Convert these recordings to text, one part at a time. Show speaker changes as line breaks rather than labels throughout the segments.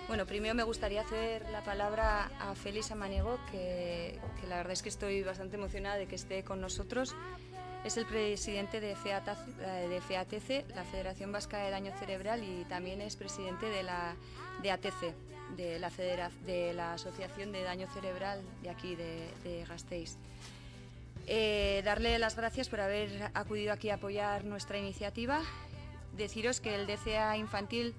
Bueno, primero me gustaría ceder la palabra a Félix Samaniego, que la verdad es que estoy bastante emocionada de que esté con nosotros. Es el presidente de FEATC, la Federación Vasca de Daño Cerebral, y también es presidente de ATC, de la Asociación de Daño Cerebral de aquí, de Gasteiz. Darle las gracias por haber acudido aquí a apoyar nuestra iniciativa. Deciros que el DCA infantil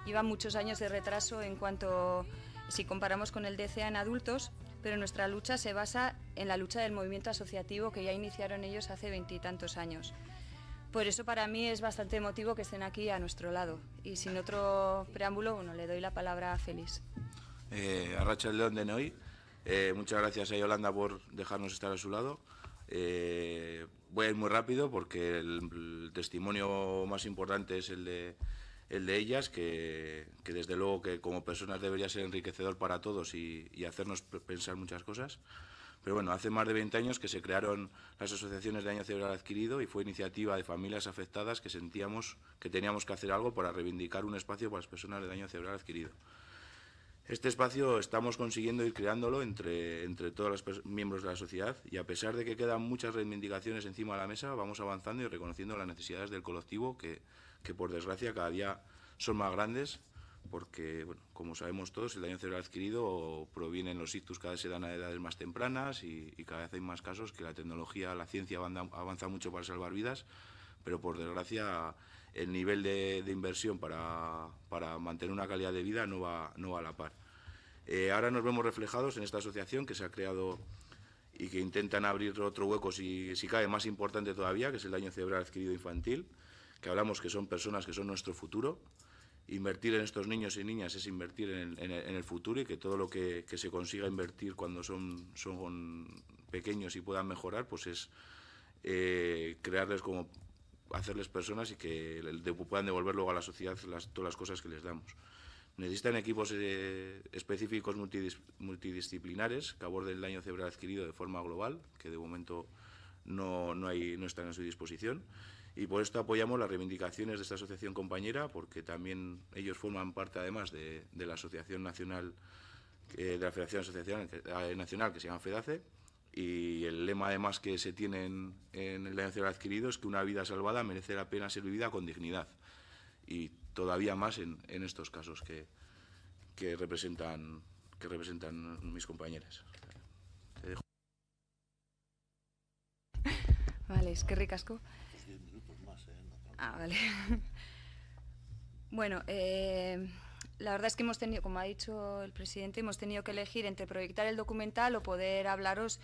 lleva muchos años de retraso en cuanto, si comparamos con el DCA en adultos, pero nuestra lucha se basa en la lucha del movimiento asociativo que ya iniciaron ellos hace 20 y tantos años. Por eso para mí es bastante emotivo que estén aquí a nuestro lado. Y sin otro preámbulo, bueno, le doy la palabra a Félix.
Arratsalde de hoy. Muchas gracias a Yolanda por dejarnos estar a su lado. Voy a ir muy rápido porque el testimonio más importante es el de ellas, que desde luego que como personas debería ser enriquecedor para todos y hacernos pensar muchas cosas. Pero bueno, hace más de 20 años que se crearon las asociaciones de daño cerebral adquirido y fue iniciativa de familias afectadas que sentíamos que teníamos que hacer algo para reivindicar un espacio para las personas de daño cerebral adquirido. Este espacio estamos consiguiendo ir creándolo entre todos los miembros de la sociedad y a pesar de que quedan muchas reivindicaciones encima de la mesa, vamos avanzando y reconociendo las necesidades del colectivo que por desgracia cada día son más grandes porque, bueno, como sabemos todos, el daño cerebral adquirido proviene en los ictus, cada vez se dan a edades más tempranas y cada vez hay más casos que la tecnología, la ciencia avanza mucho para salvar vidas, pero por desgracia el nivel de inversión para mantener una calidad de vida no va a la par. Ahora nos vemos reflejados en esta asociación que se ha creado y que intentan abrir otro hueco, si cabe, más importante todavía, que es el daño cerebral adquirido infantil, que hablamos que son personas que son nuestro futuro. Invertir en estos niños y niñas es invertir en el futuro y que todo lo que se consiga invertir cuando son pequeños y puedan mejorar, pues es crearles como hacerles personas y que puedan devolver luego a la sociedad todas las cosas que les damos. Necesitan equipos específicos multidisciplinares que aborden el daño cerebral adquirido de forma global, que de momento no están a su disposición. Y por esto apoyamos las reivindicaciones de esta asociación compañera, porque también ellos forman parte, además, de la Asociación Nacional, de la Federación Nacional, que se llama FEDACE, y el lema, además, que se tiene en el daño cerebral adquirido es que una vida salvada merece la pena ser vivida con dignidad. Y todavía más en estos casos que representan mis compañeras. Te dejo.
Vale, es que ricasco. Vale. Bueno, la verdad es que hemos tenido, como ha dicho el presidente, hemos tenido que elegir entre proyectar el documental o poder hablaros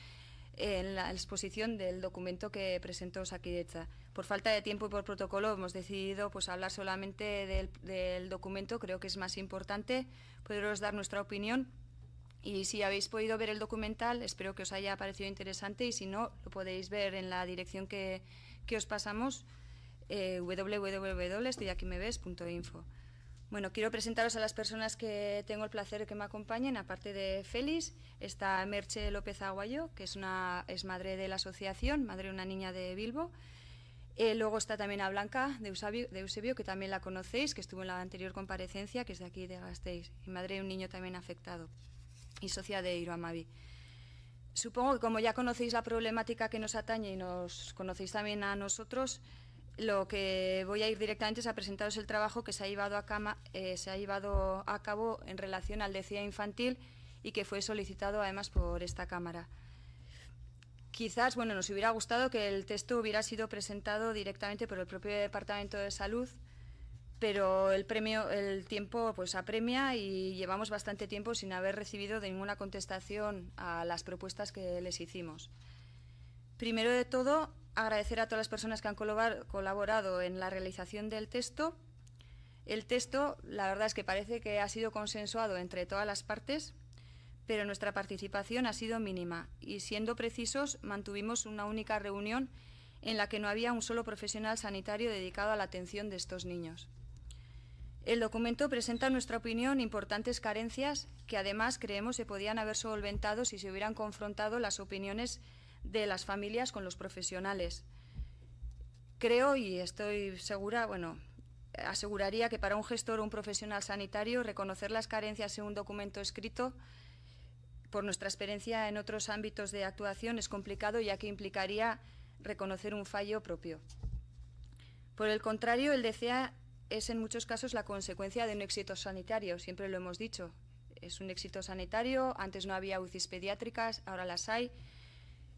en la exposición del documento que presentó Osakidetza. Por falta de tiempo y por protocolo hemos decidido pues hablar solamente del documento. Creo que es más importante poderos dar nuestra opinión. Y si habéis podido ver el documental, espero que os haya parecido interesante y si no, lo podéis ver en la dirección que os pasamos, www.estoyaquimeves.info. Bueno, quiero presentaros a las personas que tengo el placer de que me acompañen. Aparte de Félix, está Merche López Aguayo, que es madre de la asociación, madre de una niña de Bilbo. Luego está también a Blanca de Eusebio, que también la conocéis, que estuvo en la anterior comparecencia, que es de aquí de Gasteiz, y madre de un niño también afectado, y socia de Iroamabi. Supongo que como ya conocéis la problemática que nos atañe y nos conocéis también a nosotros, lo que voy a ir directamente es a presentaros el trabajo que se ha llevado a cabo en relación al DCA infantil y que fue solicitado además por esta Cámara. Quizás, bueno, nos hubiera gustado que el texto hubiera sido presentado directamente por el propio Departamento de Salud, pero el tiempo pues apremia y llevamos bastante tiempo sin haber recibido de ninguna contestación a las propuestas que les hicimos. Primero de todo, agradecer a todas las personas que han colaborado en la realización del texto. El texto, la verdad es que parece que ha sido consensuado entre todas las partes, pero nuestra participación ha sido mínima y, siendo precisos, mantuvimos una única reunión en la que no había un solo profesional sanitario dedicado a la atención de estos niños. El documento presenta, en nuestra opinión, importantes carencias que además creemos se podían haber solventado si se hubieran confrontado las opiniones de las familias con los profesionales. Creo y estoy segura, bueno, aseguraría que para un gestor o un profesional sanitario reconocer las carencias en un documento escrito, por nuestra experiencia en otros ámbitos de actuación, es complicado, ya que implicaría reconocer un fallo propio. Por el contrario, el DCA es en muchos casos la consecuencia de un éxito sanitario, siempre lo hemos dicho. Es un éxito sanitario, antes no había UCIs pediátricas, ahora las hay.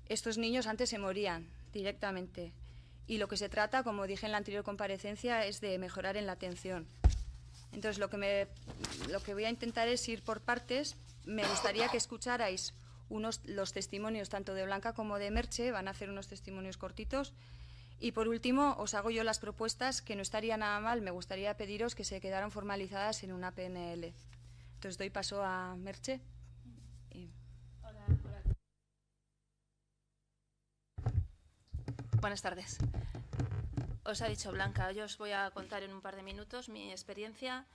Estos niños antes se morían directamente. Y lo que se trata, como dije en la anterior comparecencia, es de mejorar en la atención. Entonces, lo que voy a intentar es ir por partes. Me gustaría que escucharais los testimonios tanto de Blanca como de Merche. Van a hacer unos testimonios cortitos. Y por último, os hago yo las propuestas, que no estaría nada mal. Me gustaría pediros que se quedaran formalizadas en una PNL. Entonces, doy paso a Merche.
Hola. Buenas tardes. Os ha dicho Blanca, yo os voy a contar en un par de minutos mi experiencia,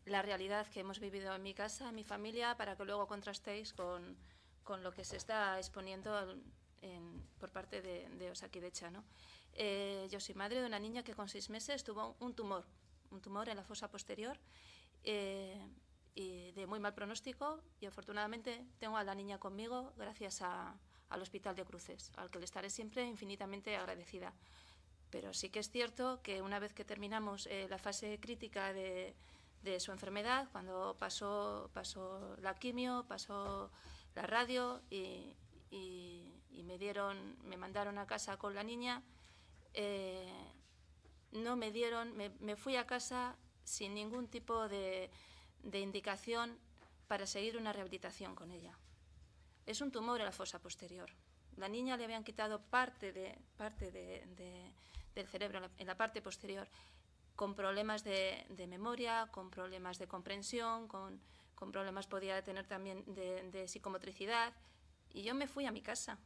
la realidad que hemos vivido en mi casa, en mi familia, para que luego contrastéis con lo que se está exponiendo por parte de Osakidetza, ¿no? Yo soy madre de una niña que con 6 meses tuvo un tumor en la fosa posterior, y de muy mal pronóstico, y afortunadamente tengo a la niña conmigo gracias al Hospital de Cruces, al que le estaré siempre infinitamente agradecida. Pero sí que es cierto que una vez que terminamos la fase crítica de su enfermedad, cuando pasó la quimio, pasó la radio y me mandaron a casa con la niña, me fui a casa sin ningún tipo de indicación para seguir una rehabilitación con ella. Es un tumor en la fosa posterior. La niña le habían quitado parte del cerebro en la parte posterior, con problemas de memoria, con problemas de comprensión, con problemas podía tener también de psicomotricidad. Y yo me fui a mi casa.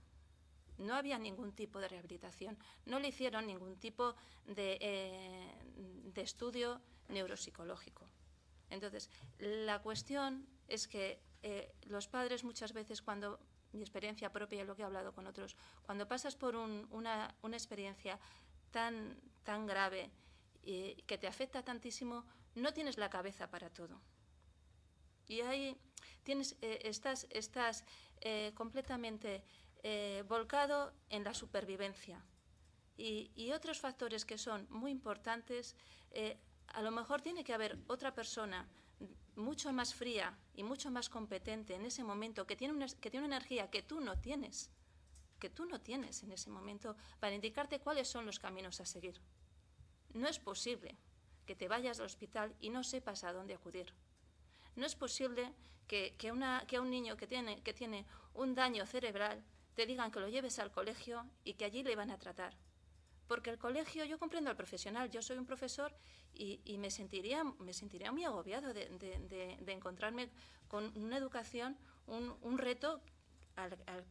No había ningún tipo de rehabilitación. No le hicieron ningún tipo de estudio neuropsicológico. Entonces, la cuestión es que los padres muchas veces, cuando, mi experiencia propia y lo que he hablado con otros, cuando pasas por una experiencia tan grave y que te afecta tantísimo, no tienes la cabeza para todo. Y ahí estás completamente volcado en la supervivencia. Y otros factores que son muy importantes, a lo mejor tiene que haber otra persona mucho más fría y mucho más competente en ese momento, que tiene una energía que tú no tienes en ese momento, para indicarte cuáles son los caminos a seguir. No es posible que te vayas al hospital y no sepas a dónde acudir. No es posible que a un niño que tiene un daño cerebral te digan que lo lleves al colegio y que allí le van a tratar. Porque el colegio, yo comprendo al profesional, yo soy un profesor y me sentiría muy agobiado de encontrarme con una educación, un reto al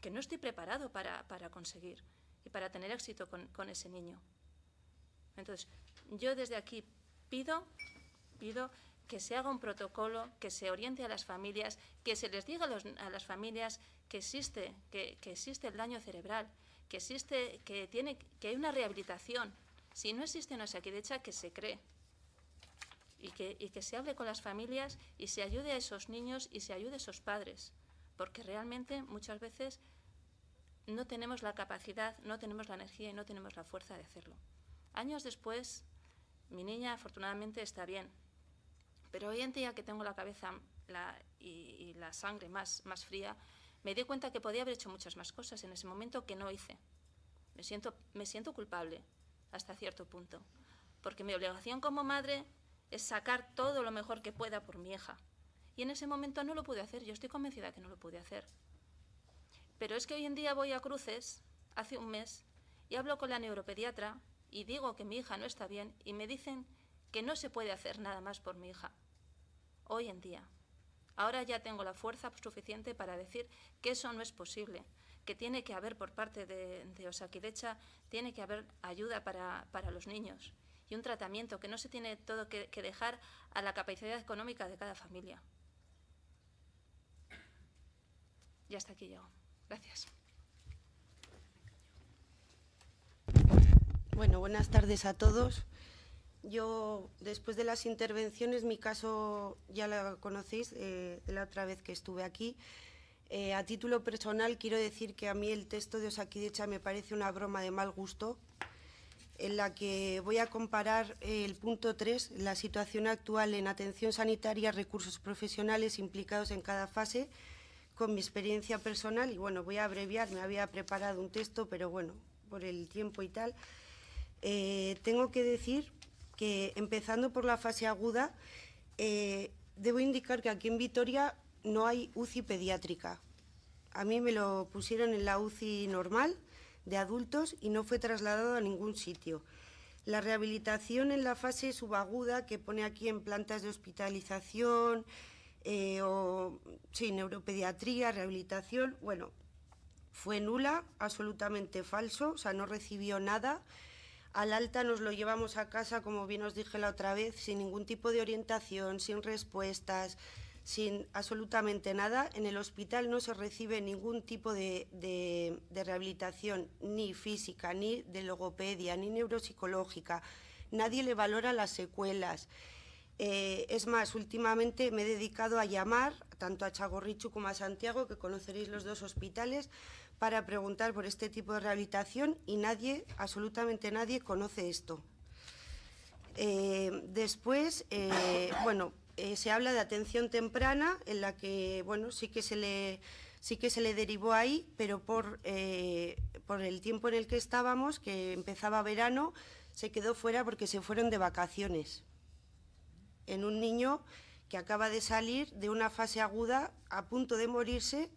que no estoy preparado para conseguir y para tener éxito con ese niño. Entonces, yo desde aquí pido que se haga un protocolo, que se oriente a las familias, que se les diga a las familias que existe el daño cerebral, que hay una rehabilitación. Si no existe en Osakidetza, que se cree. Y que se hable con las familias y se ayude a esos niños y se ayude a esos padres. Porque realmente muchas veces no tenemos la capacidad, no tenemos la energía y no tenemos la fuerza de hacerlo. Años después, mi niña afortunadamente está bien. Pero hoy en día, que tengo la cabeza y la sangre más fría, me di cuenta que podía haber hecho muchas más cosas en ese momento que no hice. Me siento culpable hasta cierto punto, porque mi obligación como madre es sacar todo lo mejor que pueda por mi hija. Y en ese momento no lo pude hacer, yo estoy convencida que no lo pude hacer. Pero es que hoy en día voy a Cruces, hace un mes, y hablo con la neuropediatra y digo que mi hija no está bien y me dicen que no se puede hacer nada más por mi hija. Hoy en día. Ahora ya tengo la fuerza suficiente para decir que eso no es posible, que tiene que haber por parte de Osakidetza, tiene que haber ayuda para los niños y un tratamiento, que no se tiene todo que dejar a la capacidad económica de cada familia. Y hasta aquí llego. Gracias.
Bueno, buenas tardes a todos. yo, después de las intervenciones, mi caso ya lo conocéis de la otra vez que estuve aquí. A título personal quiero decir que a mí el texto de Osakidetza me parece una broma de mal gusto, en la que voy a comparar el punto 3, la situación actual en atención sanitaria, recursos profesionales implicados en cada fase, con mi experiencia personal. Y bueno, voy a abreviar, me había preparado un texto, pero bueno, por el tiempo y tal. Tengo que decir que, empezando por la fase aguda, debo indicar que aquí en Vitoria no hay UCI pediátrica. A mí me lo pusieron en la UCI normal de adultos y no fue trasladado a ningún sitio. La rehabilitación en la fase subaguda, que pone aquí en plantas de hospitalización, neuropediatría, rehabilitación, bueno, fue nula, absolutamente falso, o sea, no recibió nada. Al alta nos lo llevamos a casa, como bien os dije la otra vez, sin ningún tipo de orientación, sin respuestas, sin absolutamente nada. En el hospital no se recibe ningún tipo de rehabilitación, ni física, ni de logopedia, ni neuropsicológica. Nadie le valora las secuelas. Es más, últimamente me he dedicado a llamar tanto a Txagorritxu como a Santiago, que conoceréis los dos hospitales, para preguntar por este tipo de rehabilitación, y nadie, absolutamente nadie, conoce esto. Después, se habla de atención temprana, en la que, bueno, sí que se le derivó ahí, pero por el tiempo en el que estábamos, que empezaba verano, se quedó fuera porque se fueron de vacaciones. En un niño que acaba de salir de una fase aguda, a punto de morirse,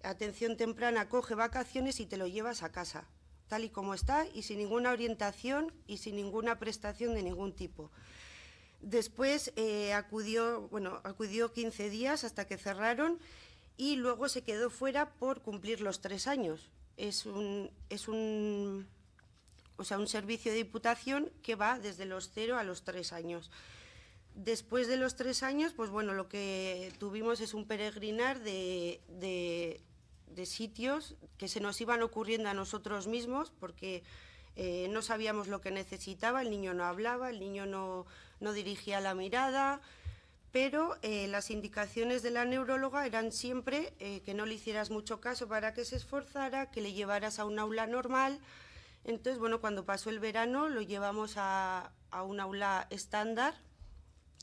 atención temprana, coge vacaciones y te lo llevas a casa, tal y como está, y sin ninguna orientación y sin ninguna prestación de ningún tipo. Después acudió 15 días hasta que cerraron, y luego se quedó fuera por cumplir los 3 años. Es un servicio de Diputación que va desde los 0 a los 3 años. Después de los 3 años, pues bueno, lo que tuvimos es un peregrinar de sitios que se nos iban ocurriendo a nosotros mismos, porque no sabíamos lo que necesitaba. El niño no hablaba, el niño no dirigía la mirada, pero las indicaciones de la neuróloga eran siempre que no le hicieras mucho caso para que se esforzara, que le llevaras a un aula normal. Entonces, bueno, cuando pasó el verano lo llevamos a un aula estándar,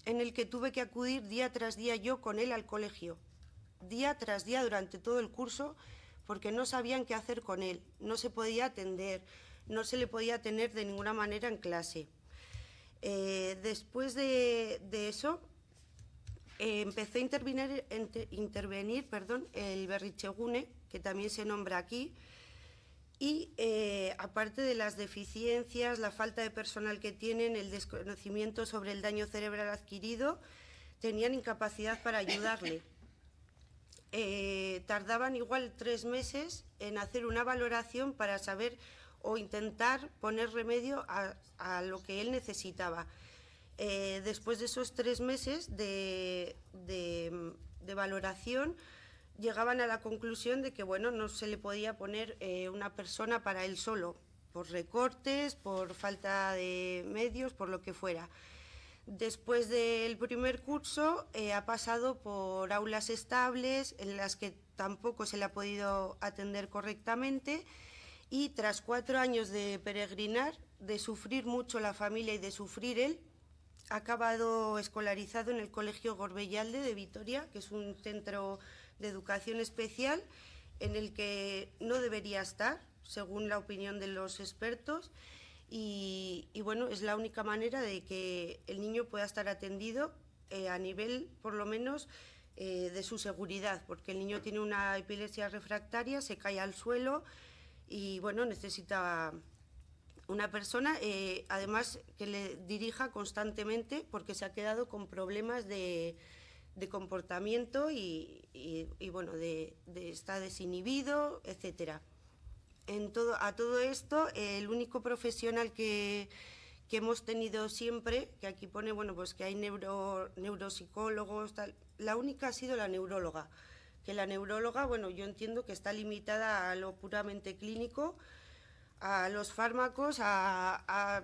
en el que tuve que acudir día tras día yo con él al colegio, día tras día durante todo el curso, porque no sabían qué hacer con él, no se podía atender, no se le podía tener de ninguna manera en clase. Después de eso, empezó a intervenir el Berritzegune, que también se nombra aquí, y aparte de las deficiencias, la falta de personal que tienen, el desconocimiento sobre el daño cerebral adquirido, tenían incapacidad para ayudarle. Tardaban igual 3 meses en hacer una valoración para saber o intentar poner remedio a lo que él necesitaba. Después de esos 3 meses de valoración, llegaban a la conclusión de que, bueno, no se le podía poner una persona para él solo, por recortes, por falta de medios, por lo que fuera. Después del primer curso ha pasado por aulas estables, en las que tampoco se le ha podido atender correctamente, y tras 4 años de peregrinar, de sufrir mucho la familia y de sufrir él, ha acabado escolarizado en el Colegio Gorbellalde de Vitoria, que es un centro de educación especial en el que no debería estar, según la opinión de los expertos, y bueno, es la única manera de que el niño pueda estar atendido a nivel, por lo menos, de su seguridad, porque el niño tiene una epilepsia refractaria, se cae al suelo y bueno, necesita una persona, además, que le dirija constantemente, porque se ha quedado con problemas de comportamiento y bueno, está desinhibido, etcétera. A todo esto, el único profesional que hemos tenido siempre, que aquí pone, bueno, pues que hay neuropsicólogos, tal, la única ha sido la neuróloga, que la neuróloga, bueno, yo entiendo que está limitada a lo puramente clínico, a los fármacos, a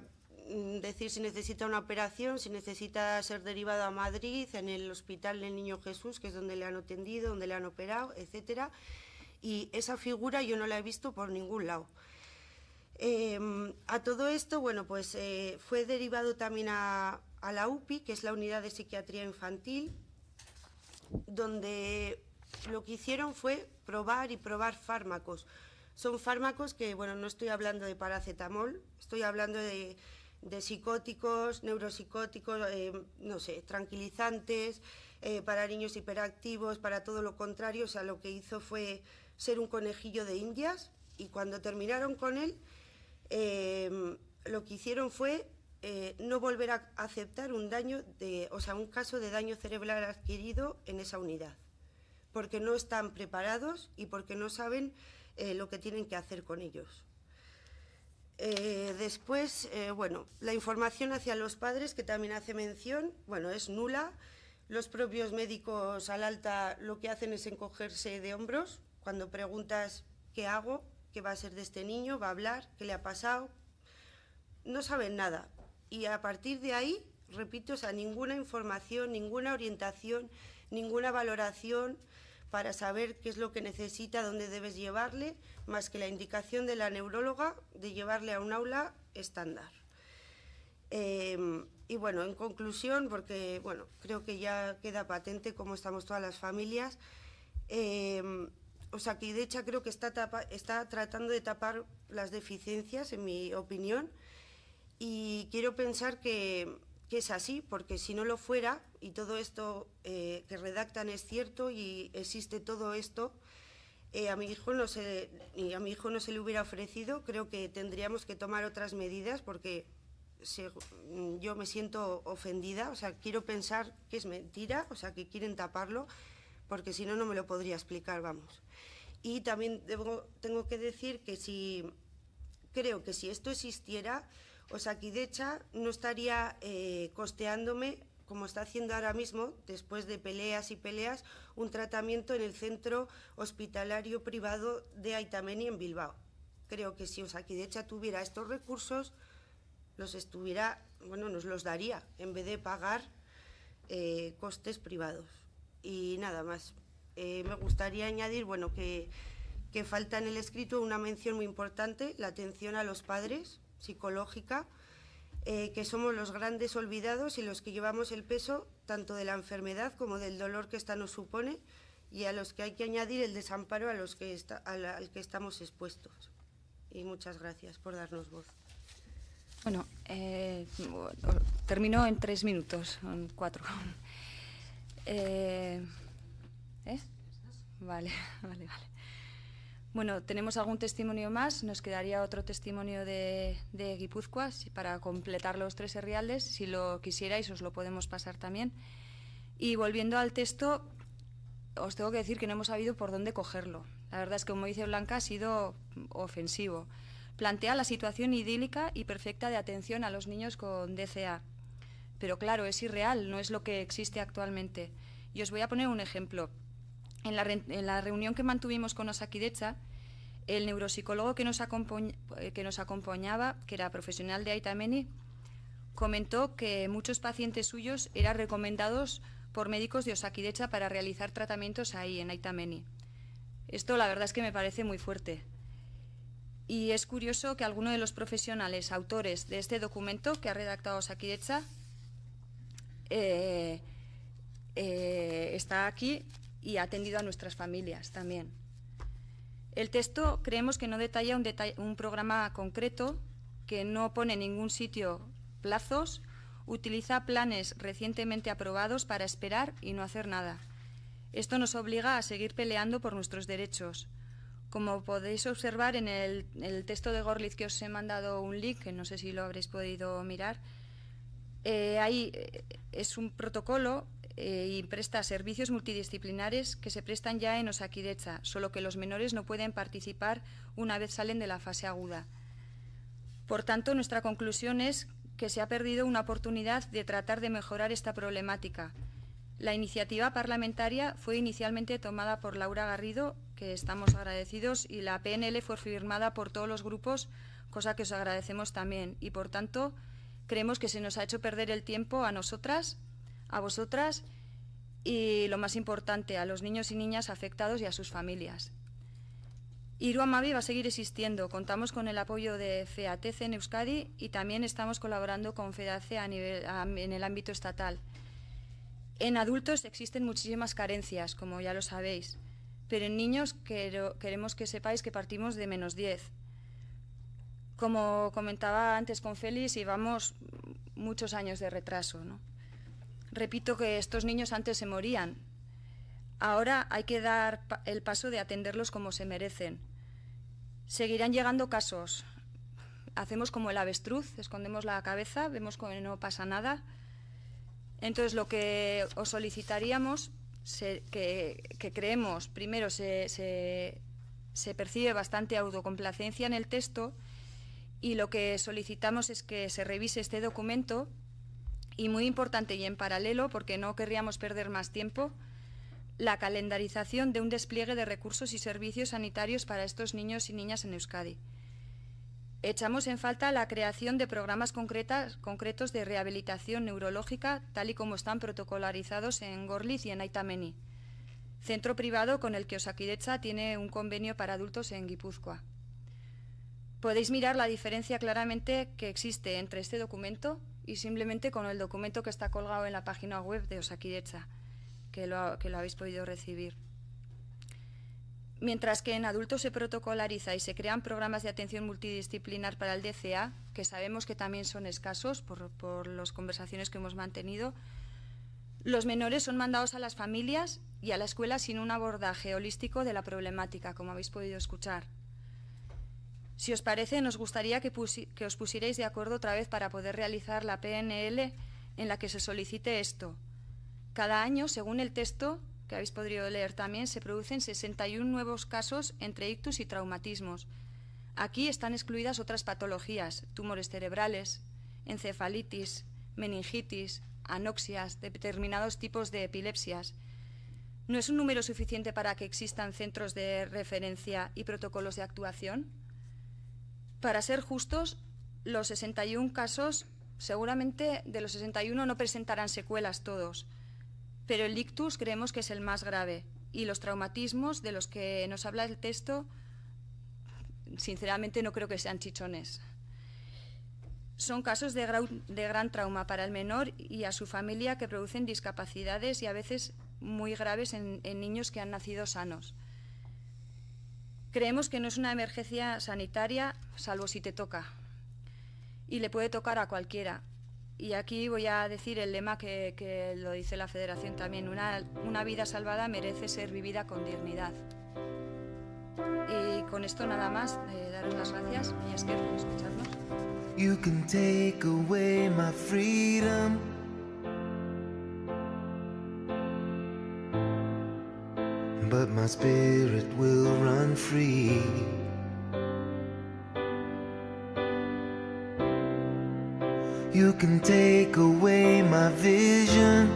decir si necesita una operación, si necesita ser derivado a Madrid, en el Hospital del Niño Jesús, que es donde le han atendido, donde le han operado, etcétera. Y esa figura yo no la he visto por ningún lado. A todo esto, bueno, pues fue derivado también a la UPI, que es la Unidad de Psiquiatría Infantil, donde lo que hicieron fue probar y probar fármacos. Son fármacos que, bueno, no estoy hablando de paracetamol, estoy hablando de psicóticos, neuropsicóticos, no sé, tranquilizantes, para niños hiperactivos, para todo lo contrario. O sea, lo que hizo fue ser un conejillo de Indias, y cuando terminaron con él, lo que hicieron fue no volver a aceptar un caso de daño cerebral adquirido en esa unidad, porque no están preparados y porque no saben lo que tienen que hacer con ellos. Después, bueno, la información hacia los padres, que también hace mención, bueno, es nula. Los propios médicos al alta lo que hacen es encogerse de hombros cuando preguntas ¿qué hago? ¿Qué va a ser de este niño? ¿Va a hablar? ¿Qué le ha pasado? No saben nada. Y a partir de ahí, repito, o sea, ninguna información, ninguna orientación, ninguna valoración para saber qué es lo que necesita, dónde debes llevarle, más que la indicación de la neuróloga de llevarle a un aula estándar. Y bueno, en conclusión, porque bueno, creo que ya queda patente cómo estamos todas las familias, Osakidetza creo que está tratando de tapar las deficiencias, en mi opinión, y quiero pensar que es así, porque si no lo fuera, y todo esto que redactan es cierto y existe todo esto, a mi hijo no se le hubiera ofrecido. Creo que tendríamos que tomar otras medidas, porque yo me siento ofendida. O sea, quiero pensar que es mentira, o sea, que quieren taparlo, porque si no, no me lo podría explicar, vamos. Y también tengo que decir que creo que si esto existiera, Osakidetza no estaría costeándome, como está haciendo ahora mismo, después de peleas y peleas, un tratamiento en el centro hospitalario privado de Aita-Menni en Bilbao. Creo que si Osakidetza tuviera estos recursos, nos los daría, en vez de pagar costes privados. Y nada más. Me gustaría añadir, bueno, que falta en el escrito una mención muy importante, la atención a los padres, psicológica, que somos los grandes olvidados y los que llevamos el peso tanto de la enfermedad como del dolor que esta nos supone, y a los que hay que añadir el desamparo al que estamos expuestos. Y muchas gracias por darnos voz.
Bueno, termino en 3 minutos, en 4. Vale. Bueno, ¿tenemos algún testimonio más? Nos quedaría otro testimonio de Guipúzcoa para completar los 3 herrialdes. Si lo quisierais, os lo podemos pasar también. Y volviendo al texto, os tengo que decir que no hemos sabido por dónde cogerlo. La verdad es que, como dice Blanca, ha sido ofensivo. Plantea la situación idílica y perfecta de atención a los niños con DCA. Pero claro, es irreal, no es lo que existe actualmente. Y os voy a poner un ejemplo. En la reunión que mantuvimos con Osakidetza, el neuropsicólogo que nos acompañaba, que era profesional de Aita-Menni, comentó que muchos pacientes suyos eran recomendados por médicos de Osakidetza para realizar tratamientos ahí, en Aita-Menni. Esto la verdad es que me parece muy fuerte. Y es curioso que alguno de los profesionales autores de este documento que ha redactado Osakidetza está aquí y ha atendido a nuestras familias también. El texto creemos que no detalla un programa concreto, que no pone en ningún sitio plazos, utiliza planes recientemente aprobados para esperar y no hacer nada. Esto nos obliga a seguir peleando por nuestros derechos. Como podéis observar en el texto de Gorliz, que os he mandado un link, que no sé si lo habréis podido mirar, ahí es un protocolo y presta servicios multidisciplinares que se prestan ya en Osakidetza, solo que los menores no pueden participar una vez salen de la fase aguda. Por tanto, nuestra conclusión es que se ha perdido una oportunidad de tratar de mejorar esta problemática. La iniciativa parlamentaria fue inicialmente tomada por Laura Garrido, que estamos agradecidos, y la PNL fue firmada por todos los grupos, cosa que os agradecemos también. Y, por tanto, creemos que se nos ha hecho perder el tiempo a nosotras, a vosotras y, lo más importante, a los niños y niñas afectados y a sus familias. Iru Hamabi va a seguir existiendo. Contamos con el apoyo de FEATC en Euskadi y también estamos colaborando con FEDACE en el ámbito estatal. En adultos existen muchísimas carencias, como ya lo sabéis, pero en niños queremos que sepáis que partimos de -10. Como comentaba antes con Félix, llevamos muchos años de retraso, ¿no? Repito que estos niños antes se morían. Ahora hay que dar el paso de atenderlos como se merecen. Seguirán llegando casos. Hacemos como el avestruz, escondemos la cabeza, vemos que no pasa nada. Entonces, lo que os solicitaríamos, que creemos, primero se percibe bastante autocomplacencia en el texto, y lo que solicitamos es que se revise este documento y, muy importante y en paralelo, porque no querríamos perder más tiempo, la calendarización de un despliegue de recursos y servicios sanitarios para estos niños y niñas en Euskadi. Echamos en falta la creación de programas concretos de rehabilitación neurológica, tal y como están protocolarizados en Gorliz y en Aita Menni, centro privado con el que Osakidetza tiene un convenio para adultos en Guipúzcoa. Podéis mirar la diferencia claramente que existe entre este documento y simplemente con el documento que está colgado en la página web de Osakidetza, que lo habéis podido recibir. Mientras que en adultos se protocolariza y se crean programas de atención multidisciplinar para el DCA, que sabemos que también son escasos por las conversaciones que hemos mantenido, los menores son mandados a las familias y a la escuela sin un abordaje holístico de la problemática, como habéis podido escuchar. Si os parece, nos gustaría que os pusierais de acuerdo otra vez para poder realizar la PNL en la que se solicite esto. Cada año, según el texto que habéis podido leer también, se producen 61 nuevos casos entre ictus y traumatismos. Aquí están excluidas otras patologías, tumores cerebrales, encefalitis, meningitis, anoxias, determinados tipos de epilepsias. ¿No es un número suficiente para que existan centros de referencia y protocolos de actuación? Para ser justos, los 61 casos, seguramente de los 61 no presentarán secuelas todos, pero el ictus creemos que es el más grave y los traumatismos de los que nos habla el texto, sinceramente no creo que sean chichones. Son casos de gran trauma para el menor y a su familia que producen discapacidades y a veces muy graves en niños que han nacido sanos. Creemos que no es una emergencia sanitaria, salvo si te toca, y le puede tocar a cualquiera. Y aquí voy a decir el lema que lo dice la Federación también: una vida salvada merece ser vivida con dignidad. Y con esto nada más, daros las gracias, y es que por escucharnos.
You can take away my freedom, but my spirit will run free. You can take away my vision,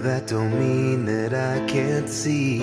that don't mean that I can't see.